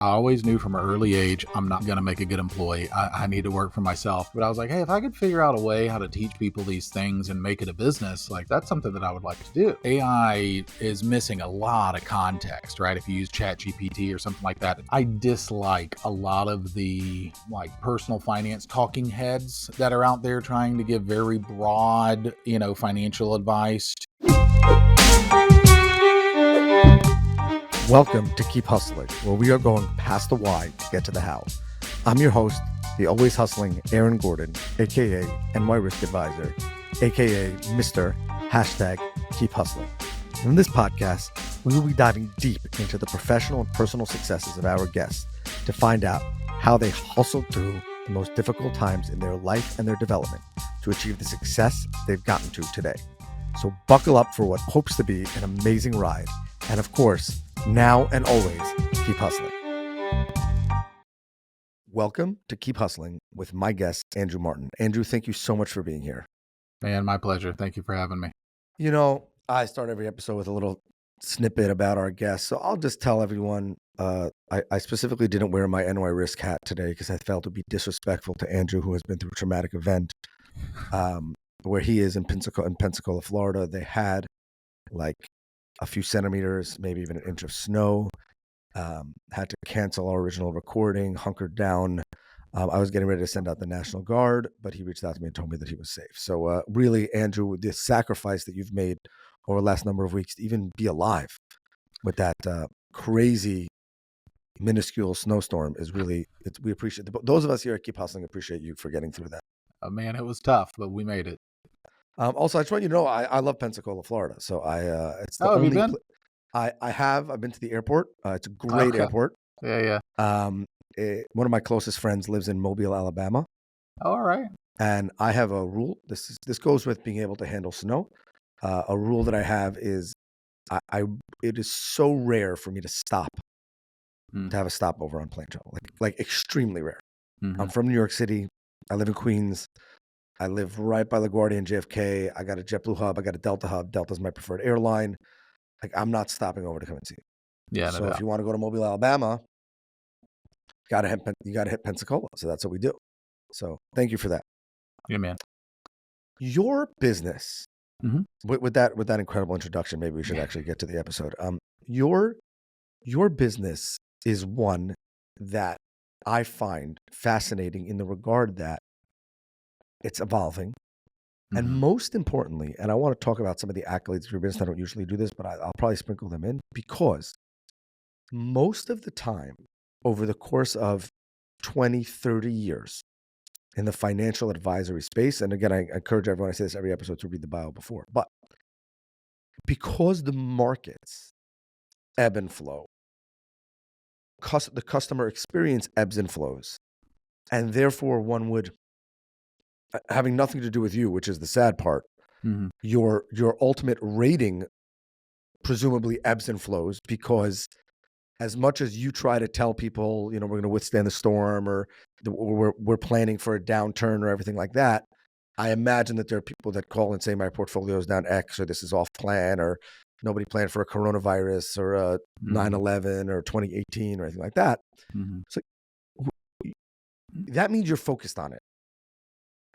I always knew from an early age, I'm not going to make a good employee. I need to work for myself. But I was like, hey, if I could figure out a way how to teach people these things and make it a business, like that's something that I would like to do. AI is missing a lot of context, right? If you use ChatGPT or something like that. I dislike a lot of the like personal finance talking heads that are out there trying to give very broad, financial advice. Welcome to Keep Hustling, where we are going past the why to get to the how. I'm your host, the always hustling Aaron Gordon, aka NY Risk Advisor, aka Mr. Keep Hustling. In this podcast, we will be diving deep into the professional and personal successes of our guests to find out how they hustled through the most difficult times in their life and their development to achieve the success they've gotten to today. So buckle up for what hopes to be an amazing ride. And of course, now and always, keep hustling. Welcome to Keep Hustling with my guest, Andrew Martin. Andrew, thank you so much for being here. Man, my pleasure. Thank you for having me. You know, I start every episode with a little snippet about our guest. So I'll just tell everyone, I specifically didn't wear my NY Risk hat today because I felt it would be disrespectful to Andrew, who has been through a traumatic event. Where he is in Pensacola, Florida. They had like a few centimeters, maybe even an inch of snow. Had to cancel our original recording, hunkered down. I was getting ready to send out the National Guard, but he reached out to me and told me that he was safe. So really, Andrew, the sacrifice that you've made over the last number of weeks to even be alive with that crazy, minuscule snowstorm is really, we appreciate it. Those of us here at Keep Hustling appreciate you for getting through that. Man, it was tough, but we made it. Also, I just want you to know I love Pensacola, Florida. So it's the have you only been? I've been to the airport. It's a great airport. Yeah. One of my closest friends lives in Mobile, Alabama. All right. And I have a rule. This goes with being able to handle snow. A rule that I have is it is so rare for me to stop to have a stopover on plane travel, like extremely rare. Mm-hmm. I'm from New York City. I live in Queens. I live right by LaGuardia and JFK. I got a JetBlue hub. I got a Delta hub. Delta's my preferred airline. Like, I'm not stopping over to come and see you. Yeah. So if you want to go to Mobile, Alabama, you got to hit Pensacola. So that's what we do. So thank you for that. Yeah, man. Your business, mm-hmm. with that incredible introduction, maybe we should actually get to the episode. Your business is one that I find fascinating in the regard that it's evolving. And most importantly, and I want to talk about some of the accolades of your business. I don't usually do this, but I'll probably sprinkle them in because most of the time over the course of 20, 30 years in the financial advisory space, and again, I encourage everyone, I say this every episode, to read the bio before, but because the markets ebb and flow, the customer experience ebbs and flows, and therefore one would, having nothing to do with you, which is the sad part, your ultimate rating presumably ebbs and flows because as much as you try to tell people, we're going to withstand the storm or we're planning for a downturn or everything like that, I imagine that there are people that call and say my portfolio is down X or this is off plan or nobody planned for a coronavirus or a 9/11 or 2018 or anything like that. So that means you're focused on it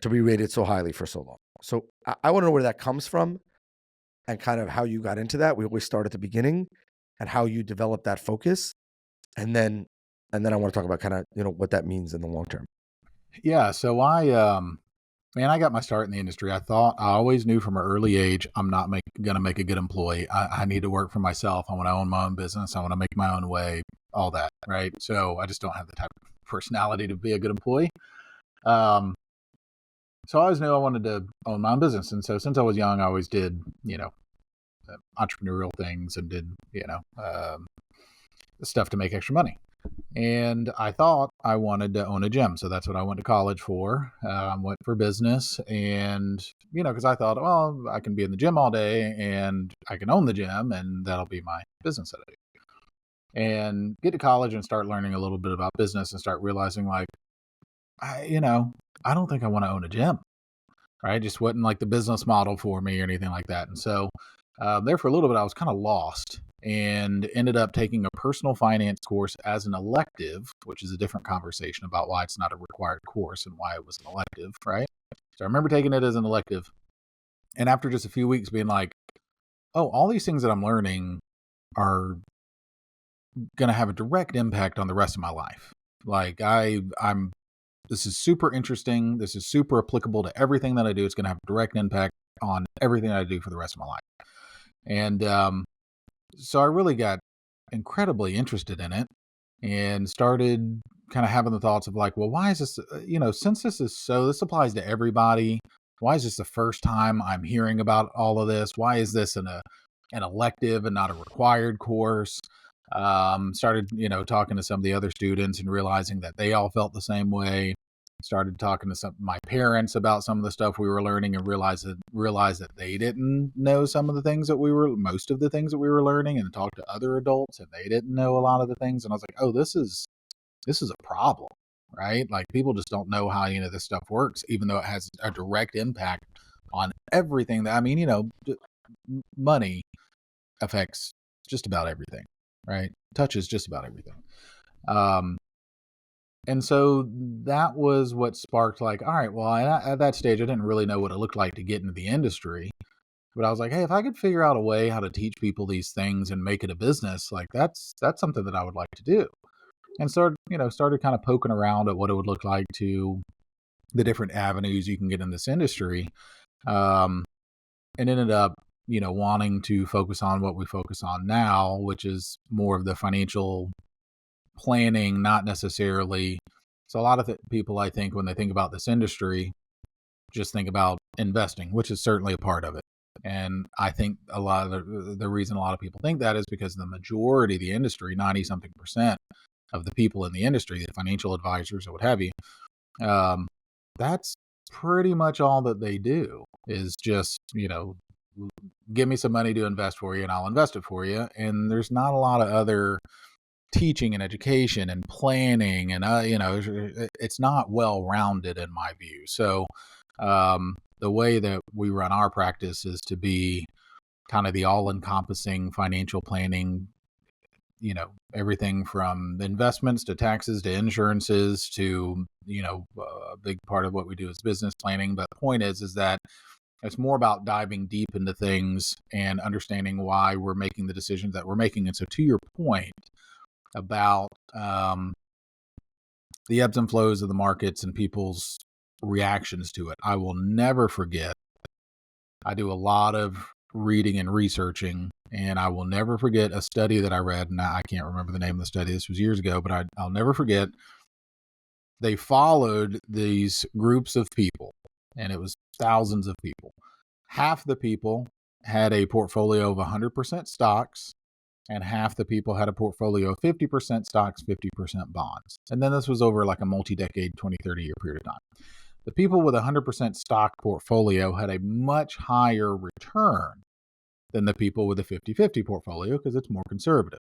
to be rated so highly for so long. So I want to know where that comes from and kind of how you got into that. We always start at the beginning and how you develop that focus. And then I want to talk about kind of, what that means in the long term. Yeah. So I got my start in the industry. I always knew from an early age, I'm not going to make a good employee. I need to work for myself. I want to own my own business. I want to make my own way, all that. Right. So I just don't have the type of personality to be a good employee. So I always knew I wanted to own my own business. And so since I was young, I always did, entrepreneurial things and did, stuff to make extra money. And I thought I wanted to own a gym. So that's what I went to college for. Went for business and, because I thought, well, I can be in the gym all day and I can own the gym and that'll be my business that I do. And get to college and start learning a little bit about business and start realizing I don't think I want to own a gym, right? Just wasn't like the business model for me or anything like that. And so there for a little bit, I was kind of lost and ended up taking a personal finance course as an elective, which is a different conversation about why it's not a required course and why it was an elective, right? So I remember taking it as an elective. And after just a few weeks being like, oh, all these things that I'm learning are going to have a direct impact on the rest of my life. Like I'm this is super interesting. This is super applicable to everything that I do. It's going to have a direct impact on everything I do for the rest of my life. And so I really got incredibly interested in it and started kind of having the thoughts of like, well, why is this, since this applies to everybody, why is this the first time I'm hearing about all of this? Why is this an elective and not a required course? Started, talking to some of the other students and realizing that they all felt the same way. Started talking to my parents about some of the stuff we were learning and realized that they didn't know most of the things that we were learning, and talked to other adults and they didn't know a lot of the things. And I was like, oh, this is a problem, right? Like people just don't know how, this stuff works, even though it has a direct impact on everything money affects just about everything, right? Touches just about everything. And so that was what sparked like, all right, well, at that stage, I didn't really know what it looked like to get into the industry. But I was like, hey, if I could figure out a way how to teach people these things and make it a business, like that's something that I would like to do. And started kind of poking around at what it would look like to the different avenues you can get in this industry. And ended up, wanting to focus on what we focus on now, which is more of the financial planning, not necessarily. So a lot of people, I think, when they think about this industry, just think about investing, which is certainly a part of it. And I think a lot of the reason a lot of people think that is because the majority of the industry, 90 something percent of the people in the industry, the financial advisors or what have you, that's pretty much all that they do is just, give me some money to invest for you and I'll invest it for you. And there's not a lot of other teaching and education and planning and it's not well rounded in my view. So the way that we run our practice is to be kind of the all encompassing financial planning, everything from investments to taxes to insurances to a big part of what we do is business planning. But the point is that it's more about diving deep into things and understanding why we're making the decisions that we're making. And so to your point about the ebbs and flows of the markets and people's reactions to it, I will never forget. I do a lot of reading and researching, and I will never forget a study that I read. And I can't remember the name of the study. This was years ago, but I'll never forget. They followed these groups of people, and it was thousands of people. Half the people had a portfolio of 100% stocks, and half the people had a portfolio of 50% stocks, 50% bonds. And then this was over like a multi-decade, 20, 30-year period of time. The people with a 100% stock portfolio had a much higher return than the people with a 50-50 portfolio because it's more conservative.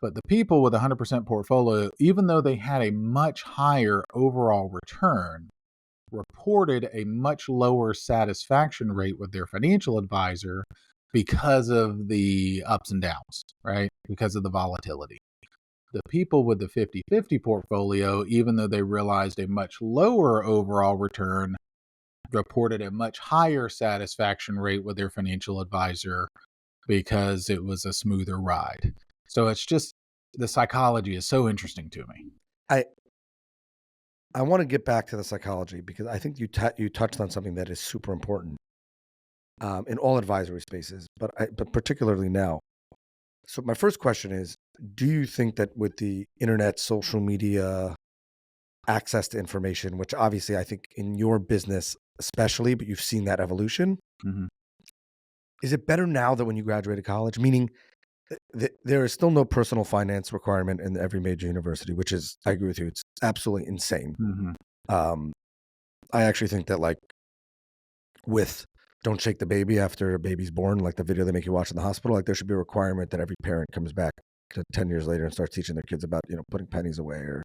But the people with a 100% portfolio, even though they had a much higher overall return, reported a much lower satisfaction rate with their financial advisor because of the ups and downs, right? Because of the volatility. The people with the 50-50 portfolio, even though they realized a much lower overall return, reported a much higher satisfaction rate with their financial advisor because it was a smoother ride. So it's just, the psychology is so interesting to me. I want to get back to the psychology because I think you touched on something that is super important in all advisory spaces, but particularly now. So my first question is, do you think that with the internet, social media, access to information, which obviously I think in your business especially, but you've seen that evolution, is it better now than when you graduated college? Meaning there is still no personal finance requirement in every major university, which is, I agree with you, it's absolutely insane. I actually think that with don't shake the baby after a baby's born, like the video they make you watch in the hospital, like there should be a requirement that every parent comes back to 10 years later and starts teaching their kids about, putting pennies away or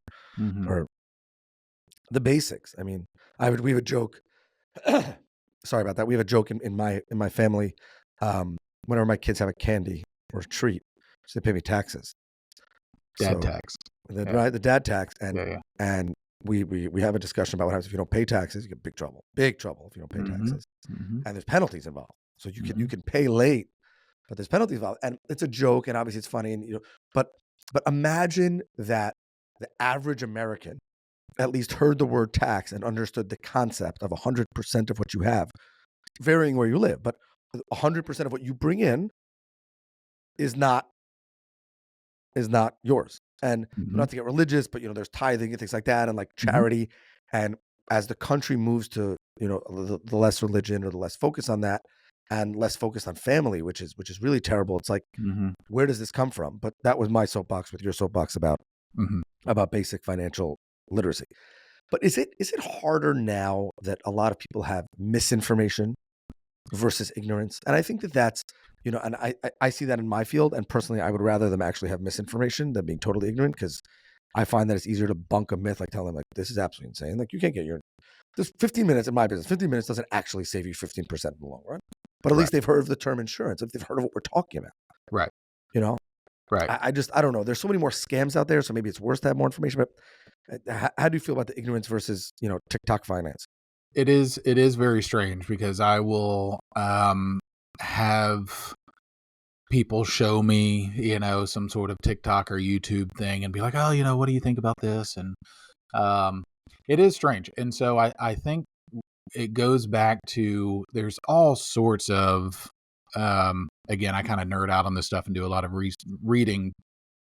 the basics. I mean, we have a joke. Sorry about that. We have a joke in my family. Whenever my kids have a candy, or a treat. So they pay me taxes. Dad So tax. right, the dad tax, Yeah. and we have a discussion about what happens if you don't pay taxes. You get big trouble if you don't pay taxes, and there's penalties involved. So you can pay late, but there's penalties involved, and it's a joke, and obviously it's funny, and but imagine that the average American at least heard the word tax and understood the concept of 100% of what you have, varying where you live, but 100% of what you bring in is not yours. And not to get religious, but there's tithing and things like that, and like charity. And as the country moves to the less religion or the less focus on that, and less focused on family, which is really terrible. It's like, where does this come from? But that was my soapbox with your soapbox about basic financial literacy. But is it harder now that a lot of people have misinformation versus ignorance? And I think that's, and I see that in my field. And personally, I would rather them actually have misinformation than being totally ignorant, because I find that it's easier to bunk a myth, like telling them, like, this is absolutely insane. Like, you can't get there's 15 minutes in my business. 15 minutes doesn't actually save you 15% in the long run. But at least they've heard of the term insurance. If they've heard of what we're talking about. Right. Right. I don't know. There's so many more scams out there. So maybe it's worse to have more information. But how do you feel about the ignorance versus, TikTok finance? It is very strange, because I will have people show me, some sort of TikTok or YouTube thing and be like, oh, what do you think about this? And it is strange. And so I think it goes back to, there's all sorts of, again, I kind of nerd out on this stuff and do a lot of reading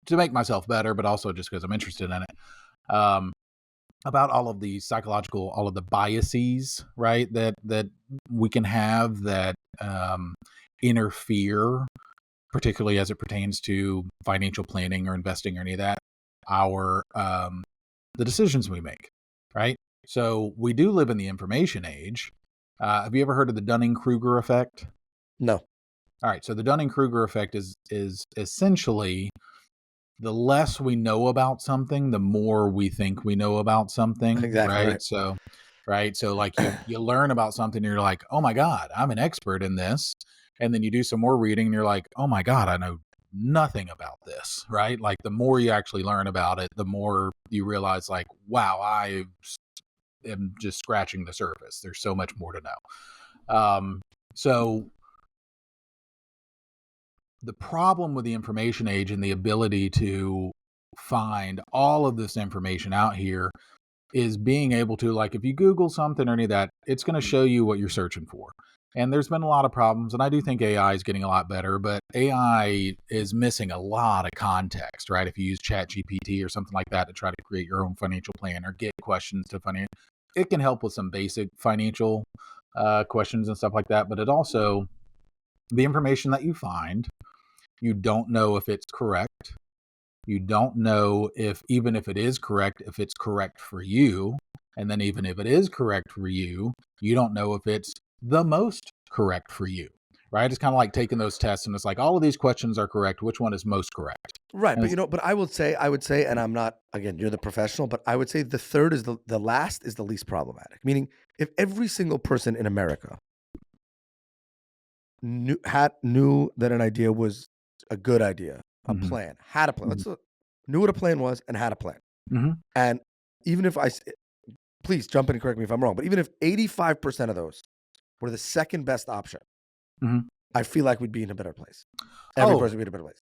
to make myself better, but also just because I'm interested in it. About all of the psychological, all of the biases, right, that we can have that interfere, particularly as it pertains to financial planning or investing or any of that, the decisions we make, right? So we do live in the information age. Have you ever heard of the Dunning-Kruger effect? No. All right. So the Dunning-Kruger effect is essentially, the less we know about something, the more we think we know about something. Exactly. Right. So like you learn about something and you're like, oh my God, I'm an expert in this. And then you do some more reading and you're like, oh my God, I know nothing about this. Right. Like, the more you actually learn about it, the more you realize, like, wow, I am just scratching the surface. There's so much more to know. So the problem with the information age and the ability to find all of this information out here is being able to, like, if you Google something or any of that, it's going to show you what you're searching for. And there's been a lot of problems, and I do think AI is getting a lot better, but AI is missing a lot of context, right? If you use ChatGPT or something like that to try to create your own financial plan or get questions to finance, it can help with some basic financial questions and stuff like that. But it also, the information that you find, you don't know if it's correct. You don't know if, even if it is correct, if it's correct for you. And then even if it is correct for you, you don't know if it's the most correct for you, right? It's kind of like taking those tests and it's like, all of these questions are correct. Which one is most correct? Right. And But I would say, and I'm not, again, you're the professional, but I would say the third is the last is the least problematic. Meaning, if every single person in America knew that an idea was a good idea, a plan, had a plan. Let's look, knew what a plan was and had a plan. And even if please jump in and correct me if I'm wrong, but even if 85% of those were the second best option, I feel like we'd be in a better place. Every person would be in a better place.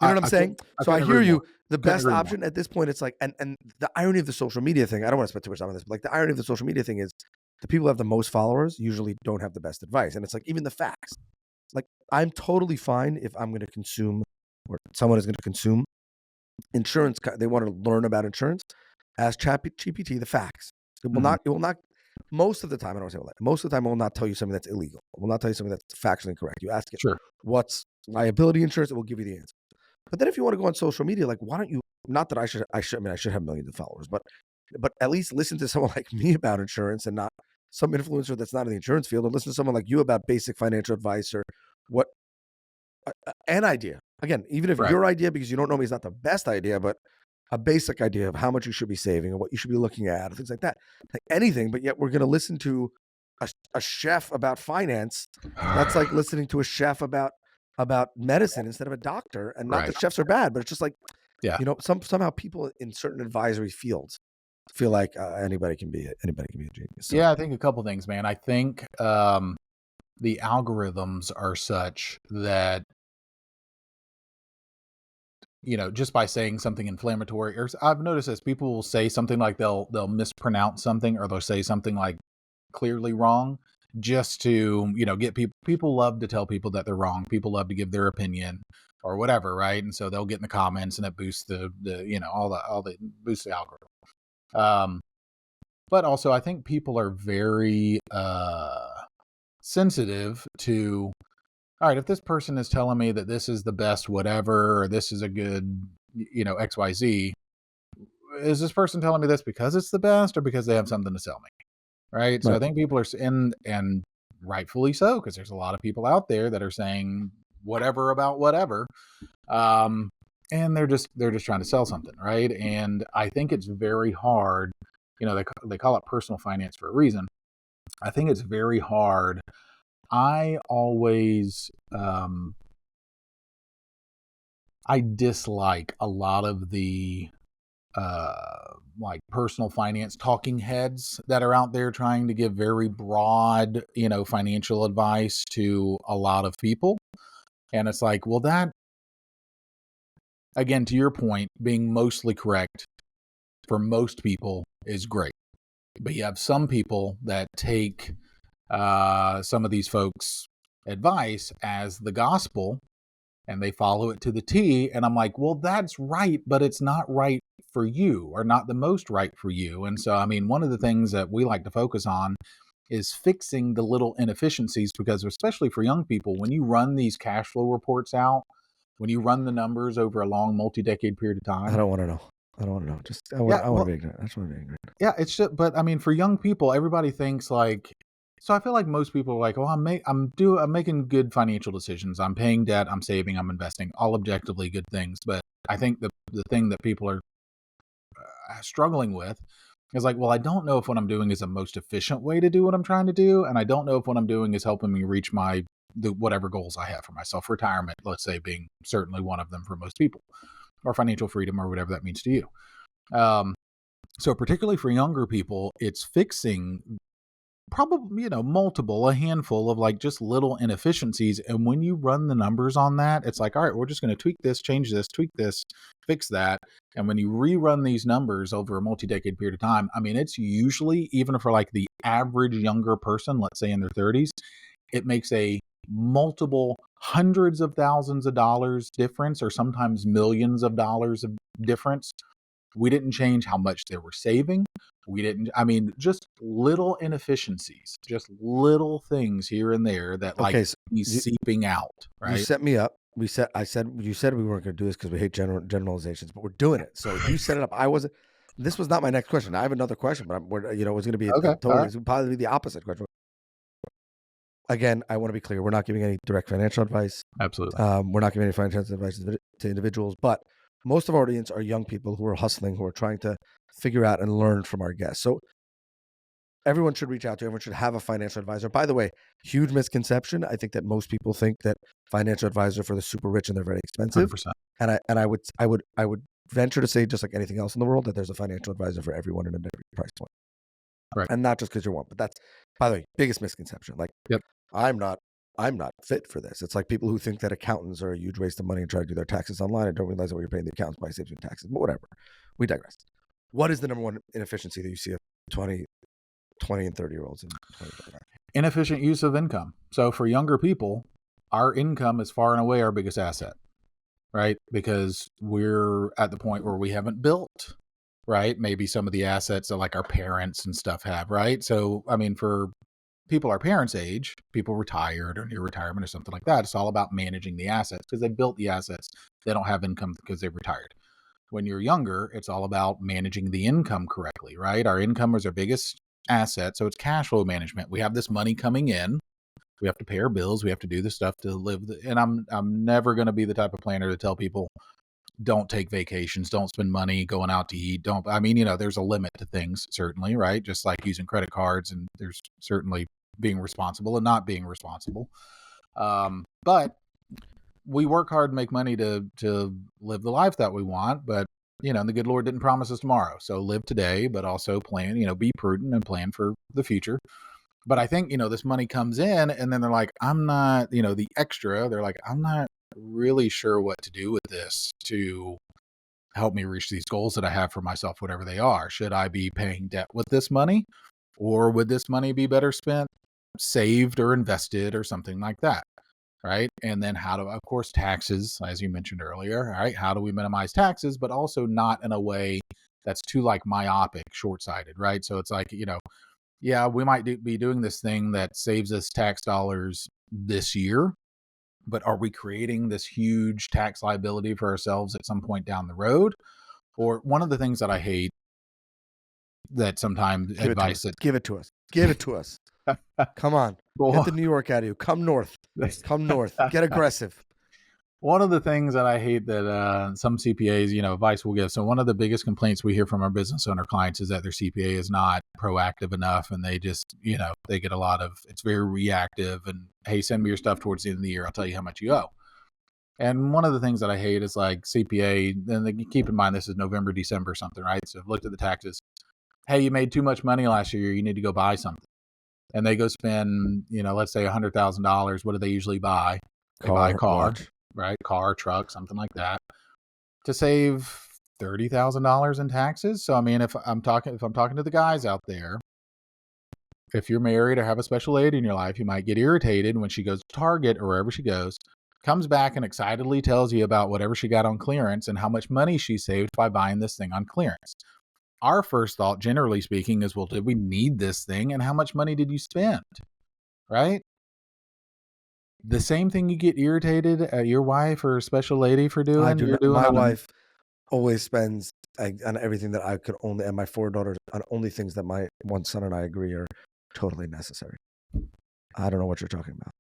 You know what I'm saying? So I hear you. The best option at this point, it's like, and the irony of the social media thing, I don't want to spend too much time on this, but like, the irony of the social media thing is the people who have the most followers usually don't have the best advice. And it's like, even the facts. Like, I'm totally fine if I'm going to consume, or someone is going to consume insurance. They want to learn about insurance. Ask ChatGPT the facts. It will not. Most of the time, I don't want to say that. Most of the time, it will not tell you something that's illegal. It will not tell you something that's factually incorrect. You ask it, what's liability insurance? It will give you the answer. But then, if you want to go on social media, like, why don't you? Not that I should. I mean, I should have millions of followers, but at least listen to someone like me about insurance, and not some influencer that's not in the insurance field, or listen to someone like you about basic financial advice, or what an idea. Again, even if your idea, because you don't know me, is not the best idea, but a basic idea of how much you should be saving and what you should be looking at, and things like that. Like anything, but yet we're going to listen to a chef about finance. That's like listening to a chef about about medicine instead of a doctor. And not Right. that chefs are bad, but it's just like, Yeah. somehow people in certain advisory fields feel like anybody can be a genius. So Yeah, I think a couple things, man. I think the algorithms are such that, just by saying something inflammatory, or I've noticed this, people will say something like they'll mispronounce something, or they'll say something like clearly wrong, just to, get people love to tell people that they're wrong. People love to give their opinion or whatever, right? And so they'll get in the comments, and it boosts the all the boosts the algorithm. But also I think people are very sensitive to, all right, if this person is telling me that this is the best whatever, or this is a good, XYZ, is this person telling me this because it's the best, or because they have something to sell me? Right. So I right. think people are, and rightfully so, because there's a lot of people out there that are saying whatever about whatever. And they're just trying to sell something. Right. And I think it's very hard, they call it personal finance for a reason. I think it's very hard. I always, I dislike a lot of the like personal finance talking heads that are out there trying to give very broad, financial advice to a lot of people. And it's like, well, that, again, to your point, being mostly correct for most people is great. But you have some people that take some of these folks' advice as the gospel, and they follow it to the T. And I'm like, well, that's right, but it's not right for you, or not the most right for you. And so, I mean, one of the things that we like to focus on is fixing the little inefficiencies, because especially for young people, when you run these cash flow reports out, when you run the numbers over a long multi-decade period of I time. don't want to know. I don't want to know. Just I want Yeah, to well, be ignorant. I just want to be ignorant. yeah, it's just, but I mean, for young people, everybody thinks like, so I feel like most people are like, oh, I'm making good financial decisions. I'm paying debt. I'm saving. I'm investing. All objectively good things. But I think the thing that people are struggling with is like, well, I don't know if what I'm doing is the most efficient way to do what I'm trying to do, and I don't know if what I'm doing is helping me reach the whatever goals I have for myself. Retirement, let's say, being certainly one of them for most people, or financial freedom, or whatever that means to you. So particularly for younger people, it's fixing probably, a handful of like just little inefficiencies. And when you run the numbers on that, it's like, all right, we're just going to tweak this, change this, tweak this, fix that. And when you rerun these numbers over a multi-decade period of time, I mean, it's usually, even for like the average younger person, let's say in their 30s, it makes a multiple hundreds of thousands of dollars difference, or sometimes millions of dollars of difference. We didn't change how much they were saving. We didn't, I mean, just little inefficiencies, just little things here and there that like Okay, so he's seeping out, you right? set me up. You said we weren't going to do this because we hate generalizations, but we're doing it. So you set it up. This was not my next question. I have another question, but it was going to be Okay. All right. it would probably be the opposite question. Again, I want to be clear. We're not giving any direct financial advice. Absolutely. We're not giving any financial advice to individuals, but most of our audience are young people who are hustling, who are trying to figure out and learn from our guests. So everyone should reach out to, everyone should have a financial advisor. By the way, huge misconception. I think that most people think that financial advisor for the super rich and they're very expensive. 100%. And I would venture to say, just like anything else in the world, that there's a financial advisor for everyone in every price point. Right. And not just because you're one, but that's, by the way, biggest misconception. Like, Yep. I'm not fit for this. It's like people who think that accountants are a huge waste of money and try to do their taxes online and don't realize that what you're paying the accountants by saves you taxes. But whatever. We digress. What is the number one inefficiency that you see of 20 and 30-year-olds in 2025? Inefficient use of income. So for younger people, our income is far and away our biggest asset, right? Because we're at the point where we haven't built, right? Maybe some of the assets that like our parents and stuff have, right? So, I mean, for people our parents' age, people retired or near retirement or something like that, it's all about managing the assets because they built the assets. They don't have income because they've retired. When you're younger, it's all about managing the income correctly, right? Our income is our biggest asset. So it's cash flow management. We have this money coming in. We have to pay our bills. We have to do the stuff to live. And I'm never going to be the type of planner to tell people, don't take vacations, don't spend money going out to eat. There's a limit to things, certainly, right? Just like using credit cards, and there's certainly being responsible and not being responsible. But we work hard and make money to live the life that we want, but and the good Lord didn't promise us tomorrow. So live today, but also plan, be prudent and plan for the future. But I think, this money comes in and then they're like, I'm not, the extra, they're like, I'm not really sure what to do with this to help me reach these goals that I have for myself, whatever they are. Should I be paying debt with this money, or would this money be better spent, saved or invested or something like that? Right. And then of course, taxes, as you mentioned earlier, right? How do we minimize taxes, but also not in a way that's too like myopic, short-sighted, right? So it's like, yeah, we might be doing this thing that saves us tax dollars this year, but are we creating this huge tax liability for ourselves at some point down the road? Or one of the things that I hate that sometimes Give advice it to us. Give it to us. Come on. Get the New York out of you. Come north. Come north. Get aggressive. One of the things that I hate that some CPAs, advice will give. So one of the biggest complaints we hear from our business owner clients is that their CPA is not proactive enough, and they just, they get a lot of, it's very reactive, and hey, send me your stuff towards the end of the year. I'll tell you how much you owe. And one of the things that I hate is like CPA, then keep in mind this is November, December, something, right? So I've looked at the taxes. Hey, you made too much money last year. You need to go buy something. And they go spend, let's say $100,000. What do they usually buy? They buy a car. Watch. Right? Car, truck, something like that, to save $30,000 in taxes. So, I mean, if I'm talking to the guys out there, if you're married or have a special lady in your life, you might get irritated when she goes to Target or wherever she goes, comes back and excitedly tells you about whatever she got on clearance and how much money she saved by buying this thing on clearance. Our first thought, generally speaking, is, well, did we need this thing, and how much money did you spend? Right? The same thing you get irritated at your wife or special lady for doing. I do not, my wife always spends on everything that I could only, and my 4 daughters, on only things that my one son and I agree are totally necessary. I don't know what you're talking about.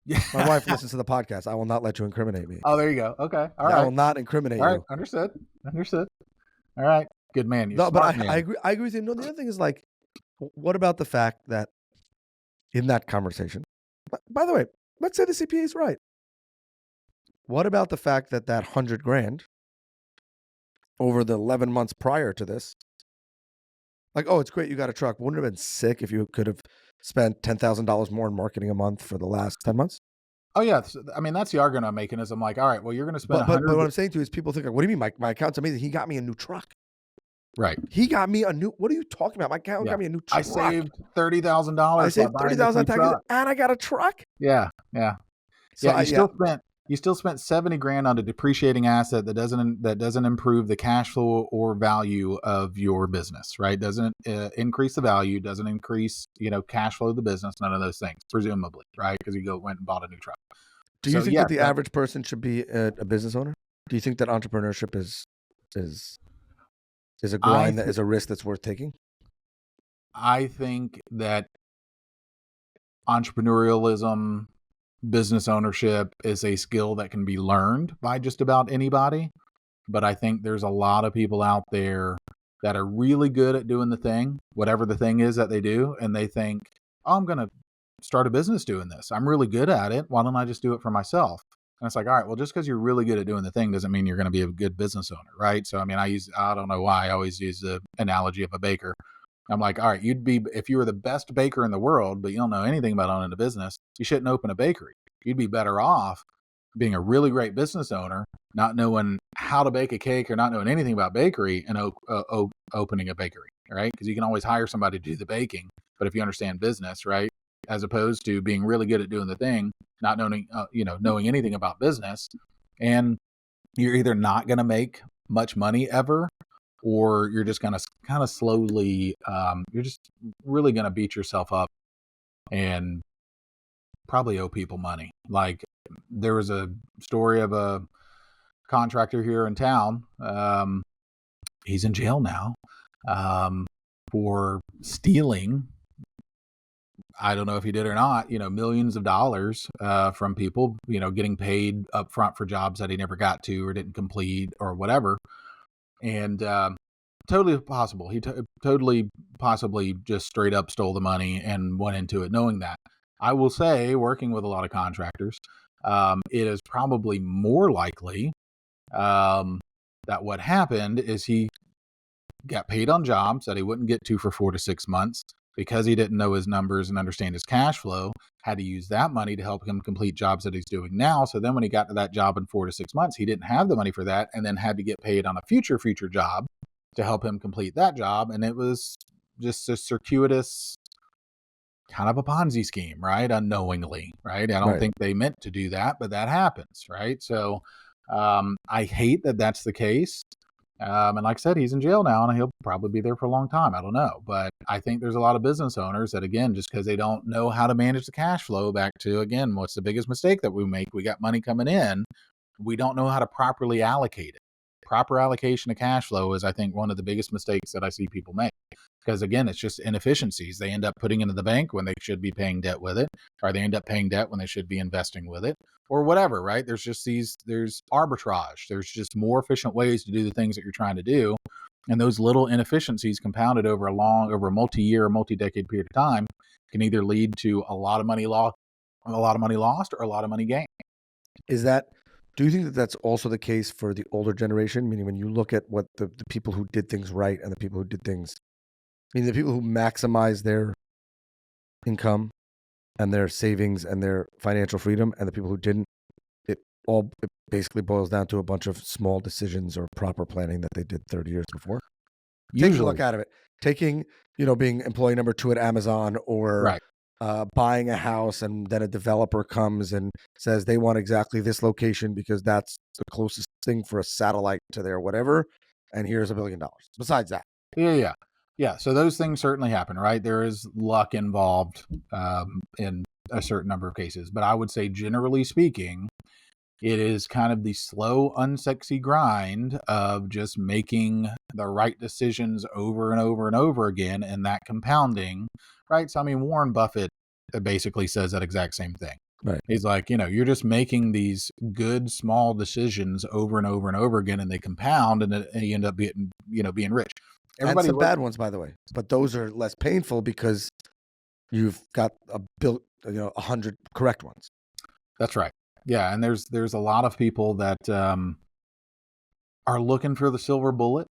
Yeah. My wife listens to the podcast. I will not let you incriminate me. Oh, there you go. Okay. All right. I will not incriminate you. All right. Understood. All right. Good man. No, but I agree. I agree with you. No, the other thing is, like, what about the fact that in that conversation, by the way, let's say the CPA is right. What about the fact that $100,000 over the 11 months prior to this, like, oh, it's great you got a truck. Wouldn't it have been sick if you could have spent $10,000 more in marketing a month for the last 10 months? Oh, yeah. I mean, that's the argument I'm making is I'm like, all right, well, you're going to spend but what I'm saying to you is people think, like, what do you mean? My accountant's amazing. He got me a new truck. Right. He got me a new, what are you talking about? My accountant got me a new truck. I saved $30,000. I saved $30,000 on taxes and I got a truck. Yeah. Yeah. So you still spent $70,000 on a depreciating asset that doesn't improve the cash flow or value of your business, right? Doesn't increase the value, doesn't increase, cash flow of the business, none of those things, presumably, right? Because you went and bought a new truck. Do you think that the average person should be a business owner? Do you think that entrepreneurship is a grind that is a risk that's worth taking? I think that entrepreneurialism, business ownership is a skill that can be learned by just about anybody. But I think there's a lot of people out there that are really good at doing the thing, whatever the thing is that they do. And they think, oh, I'm going to start a business doing this. I'm really good at it. Why don't I just do it for myself? And it's like, all right, well, just because you're really good at doing the thing doesn't mean you're going to be a good business owner, right? So, I mean, I don't know why I always use the analogy of a baker. I'm like, all right, if you were the best baker in the world, but you don't know anything about owning a business, you shouldn't open a bakery. You'd be better off being a really great business owner, not knowing how to bake a cake or not knowing anything about bakery, and opening a bakery, right? Because you can always hire somebody to do the baking, but if you understand business, right? As opposed to being really good at doing the thing, not knowing anything about business, and you're either not going to make much money ever, or you're just going to kind of slowly, you're just really going to beat yourself up and probably owe people money. Like, there was a story of a contractor here in town. He's in jail now for stealing. I don't know if he did or not, millions of dollars from people, getting paid up front for jobs that he never got to or didn't complete or whatever. And totally possible. He totally possibly just straight up stole the money and went into it knowing that. I will say, working with a lot of contractors, It is probably more likely that what happened is he got paid on jobs that he wouldn't get to for 4 to 6 months because he didn't know his numbers and understand his cash flow, had to use that money to help him complete jobs that he's doing now. So then when he got to that job in 4 to 6 months, he didn't have the money for that and then had to get paid on a future job to help him complete that job. And it was just a circuitous kind of a Ponzi scheme, right? Unknowingly, right? I don't think they meant to do that, but that happens, right? So I hate that that's the case. And like I said, he's in jail now and he'll probably be there for a long time. I don't know. But I think there's a lot of business owners that, again, just because they don't know how to manage the cash flow, back to, again, what's the biggest mistake that we make? We got money coming in. We don't know how to properly allocate it. Proper allocation of cash flow is, I think, one of the biggest mistakes that I see people make. Because again, it's just inefficiencies. They end up putting into the bank when they should be paying debt with it, or they end up paying debt when they should be investing with it, or whatever, right? There's just there's arbitrage. There's just more efficient ways to do the things that you're trying to do. And those little inefficiencies compounded over a multi-year, multi-decade period of time can either lead to a lot of money lost or a lot of money gained. Do you think that that's also the case for the older generation? Meaning when you look at what the people who did things right and the people who did things, I mean, the people who maximize their income and their savings and their financial freedom and the people who didn't, it basically boils down to a bunch of small decisions or proper planning that they did 30 years before. Taking a look out of it, being employee number 2 at Amazon, or buying a house, and then a developer comes and says they want exactly this location because that's the closest thing for a satellite to their whatever, and here's $1 billion. Besides that. Yeah. So those things certainly happen, right? There is luck involved in a certain number of cases. But I would say, generally speaking, it is kind of the slow, unsexy grind of just making the right decisions over and over and over again, and that compounding, right? So, I mean, Warren Buffett basically says that exact same thing. Right. He's like, you're just making these good small decisions over and over and over again, and they compound, and you end up being rich. And some bad ones, by the way, but those are less painful because you've got 100 correct ones. That's right. Yeah, and there's a lot of people that are looking for the silver bullet.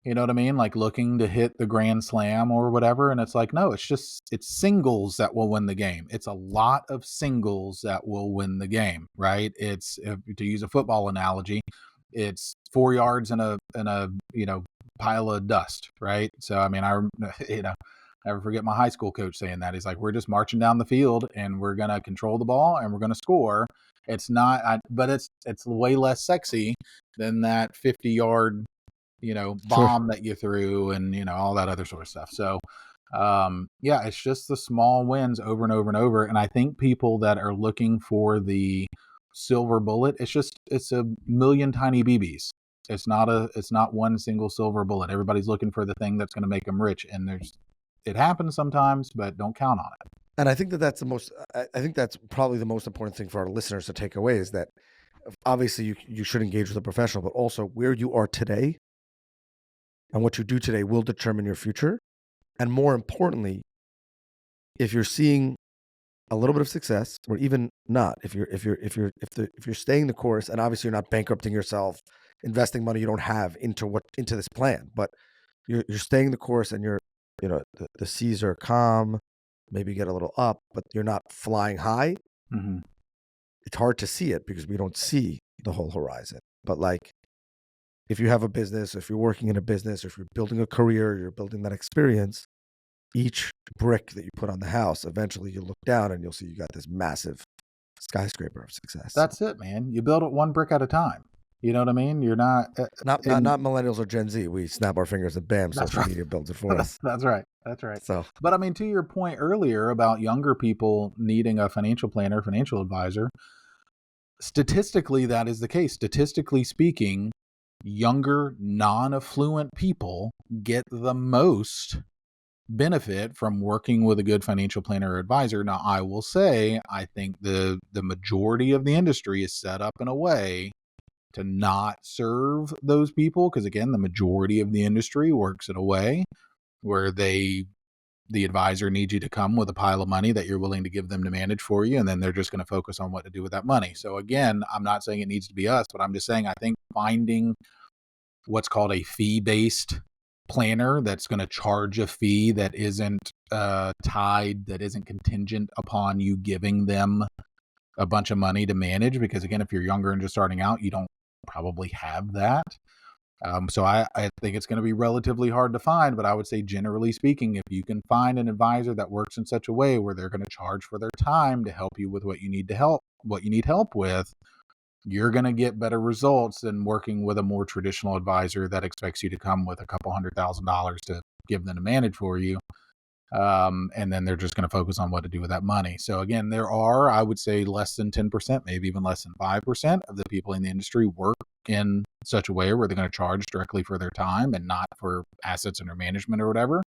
You know what I mean? Like looking to hit the grand slam or whatever. And it's like, no, it's singles that will win the game. It's a lot of singles that will win the game, right? It's, to use a football analogy, it's 4 yards in a pile of dust, right? So, I mean, I never forget my high school coach saying that. He's like, we're just marching down the field and we're going to control the ball and we're going to score. It's not, but it's way less sexy than that 50-yard, bomb that you threw and, all that other sort of stuff. So, it's just the small wins over and over and over. And I think people that are looking for the silver bullet, it's a million tiny BBs. It's not one single silver bullet. Everybody's looking for the thing that's going to make them rich. And it happens sometimes, but don't count on it. And I think that's probably the most important thing for our listeners to take away, is that obviously you should engage with a professional, but also where you are today and what you do today will determine your future. And more importantly, if you're seeing a little bit of success, or even not, if you're staying the course, and obviously you're not bankrupting yourself, investing money you don't have into this plan, but you're staying the course, and the seas are calm, maybe get a little up, but you're not flying high. Mm-hmm. It's hard to see it because we don't see the whole horizon. But like, if you have a business, if you're working in a business, or if you're building a career, you're building that experience, each brick that you put on the house, eventually you look down and you'll see you got this massive skyscraper of success. That's it, man. You build it one brick at a time. You know what I mean? You're not millennials or Gen Z. We snap our fingers and bam, social media builds it for us. That's right. So, but I mean, to your point earlier about younger people needing a financial planner, financial advisor, statistically, that is the case. Statistically speaking, younger, non-affluent people get the most benefit from working with a good financial planner or advisor. Now, I will say, I think the majority of the industry is set up in a way to not serve those people, because again, the majority of the industry works in a way where they the advisor needs you to come with a pile of money that you're willing to give them to manage for you, and then they're just going to focus on what to do with that money. So again, I'm not saying it needs to be us, but I'm just saying I think finding what's called a fee-based planner that's going to charge a fee that isn't tied, that isn't contingent upon you giving them a bunch of money to manage, because again, if you're younger and just starting out, you don't probably have that. So I think it's going to be relatively hard to find, but I would say generally speaking, if you can find an advisor that works in such a way where they're going to charge for their time to help you with what you need help with, you're going to get better results than working with a more traditional advisor that expects you to come with a couple $100,000 to give them to manage for you. And then they're just going to focus on what to do with that money. So again, there are, I would say, less than 10%, maybe even less than 5% of the people in the industry work in such a way where they're going to charge directly for their time and not for assets under management or whatever.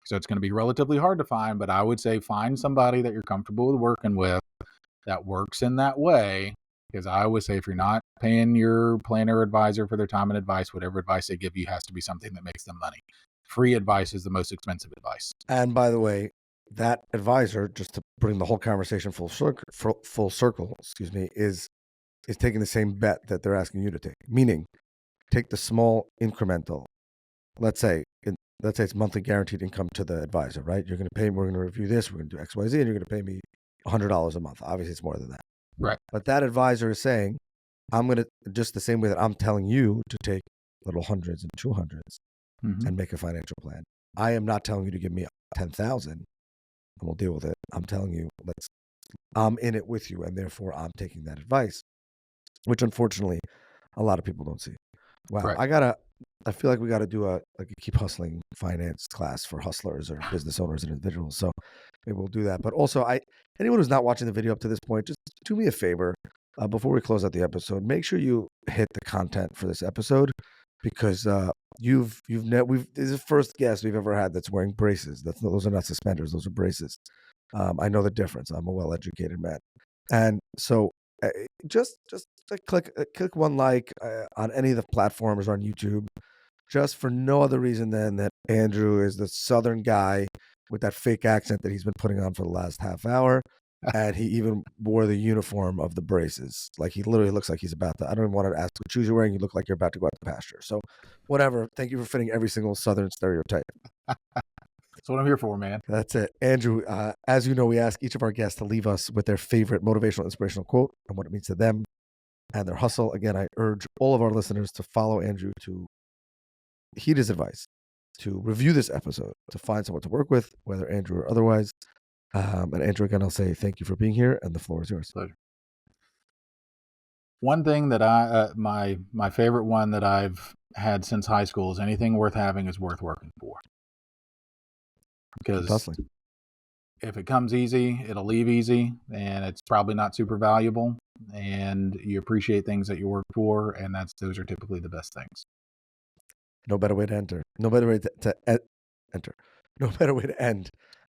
So it's going to be relatively hard to find, but I would say find somebody that you're comfortable with working with that works in that way. Because I always say, if you're not paying your planner advisor for their time and advice, whatever advice they give you has to be something that makes them money. Free advice is the most expensive advice. And by the way, that advisor, just to bring the whole conversation full circle, is taking the same bet that they're asking you to take. Meaning, take the small incremental. Let's say it's monthly guaranteed income to the advisor, right? You're going to pay me, we're going to review this, we're going to do X, Y, Z, and you're going to pay me $100 a month. Obviously, it's more than that. Right. But that advisor is saying, I'm going to, just the same way that I'm telling you to take little hundreds and 200s and make a financial plan. I am not telling you to give me 10,000 and we'll deal with it. I'm telling you, I'm in it with you, and therefore I'm taking that advice, which unfortunately a lot of people don't see. Wow. Right. I feel like we got to do a keep hustling finance class for hustlers or business owners and individuals. So maybe we'll do that. But also, anyone who's not watching the video up to this point, just do me a favor. Before we close out the episode, make sure you hit the content for this episode, because this is the first guest we've ever had that's wearing braces. Those are not suspenders; those are braces. I know the difference. I'm a well-educated man, and so just click one like on any of the platforms or on YouTube, just for no other reason than that Andrew is the Southern guy with that fake accent that he's been putting on for the last half hour. And he even wore the uniform of the braces. Like, he literally looks like he's about to, I don't even want to ask what shoes you're wearing. You look like you're about to go out to pasture. So whatever. Thank you for fitting every single Southern stereotype. That's what I'm here for, man. That's it. Andrew, as you know, we ask each of our guests to leave us with their favorite motivational, inspirational quote and what it means to them and their hustle. Again, I urge all of our listeners to follow Andrew, to heed his advice, to review this episode, to find someone to work with, whether Andrew or otherwise. And Andrew, again, I'll say thank you for being here, and the floor is yours. Pleasure. One thing that my favorite one that I've had since high school is anything worth having is worth working for. Because if it comes easy, it'll leave easy, and it's probably not super valuable, and you appreciate things that you work for, and those are typically the best things. No better way to enter. No better way to enter. No better way to end.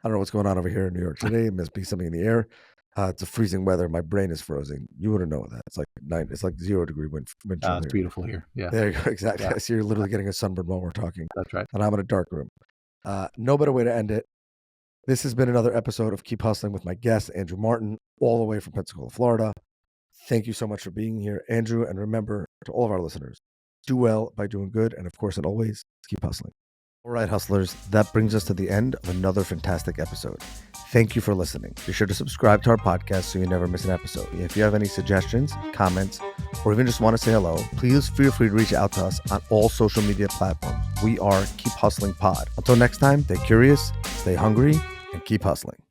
I don't know what's going on over here in New York today. It must be something in the air. It's a freezing weather. My brain is frozen. You wouldn't know that. It's like 0 degree wind chill. It's beautiful here. Yeah. There you go. Exactly. Yeah. I see you're literally getting a sunburn while we're talking. That's right. And I'm in a dark room. No better way to end it. This has been another episode of Keep Hustling with my guest, Andrew Martin, all the way from Pensacola, Florida. Thank you so much for being here, Andrew. And remember, to all of our listeners, do well by doing good. And of course, and always, keep hustling. All right, hustlers, that brings us to the end of another fantastic episode. Thank you for listening. Be sure to subscribe to our podcast so you never miss an episode. If you have any suggestions, comments, or even just want to say hello, please feel free to reach out to us on all social media platforms. We are Keep Hustling Pod. Until next time, stay curious, stay hungry, and keep hustling.